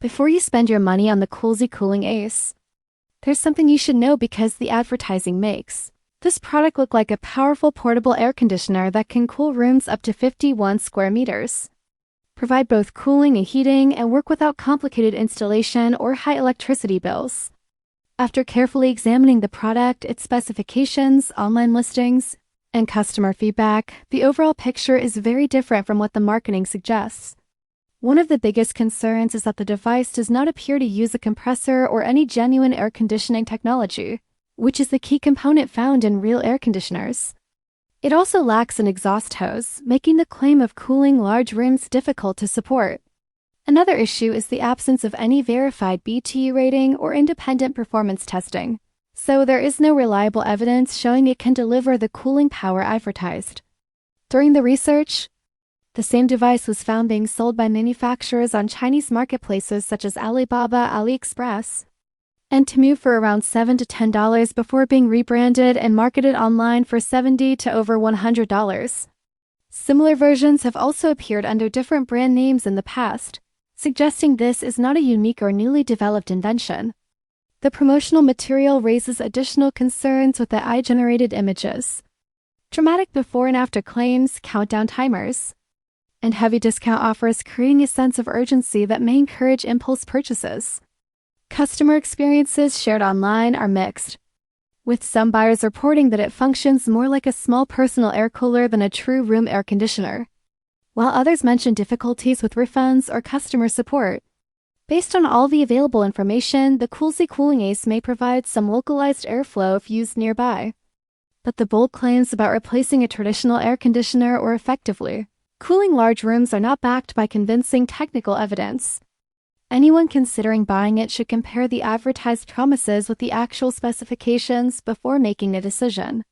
Before you spend your money on the Coolzy Cooling Ace, there's something you should know because the advertising makes this product look like a powerful portable air conditioner that can cool rooms up to 51 square meters, provide both cooling and heating, and work without complicated installation or high electricity bills. After carefully examining the product, its specifications, online listings, and customer feedback, the overall picture is very different from what the marketing suggests. One of the biggest concerns is that the device does not appear to use a compressor or any genuine air conditioning technology, which is the key component found in real air conditioners. It also lacks an exhaust hose, making the claim of cooling large rooms difficult to support. Another issue is the absence of any verified BTU rating or independent performance testing, so there is no reliable evidence showing it can deliver the cooling power advertised. During the research, the same device was found being sold by manufacturers on Chinese marketplaces such as Alibaba, AliExpress, and Temu for around $7 to $10 before being rebranded and marketed online for $70 to over $100. Similar versions have also appeared under different brand names in the past, suggesting this is not a unique or newly developed invention. The promotional material raises additional concerns with the AI-generated images, dramatic before and after claims, countdown timers, and heavy discount offers, creating a sense of urgency that may encourage impulse purchases. Customer experiences shared online are mixed, with some buyers reporting that it functions more like a small personal air cooler than a true room air conditioner, while others mention difficulties with refunds or customer support. Based on all the available information, the Coolzy Cooling Ace may provide some localized airflow if used nearby, but the bold claims about replacing a traditional air conditioner or effectively cooling large rooms are not backed by convincing technical evidence. Anyone considering buying it should compare the advertised promises with the actual specifications before making a decision.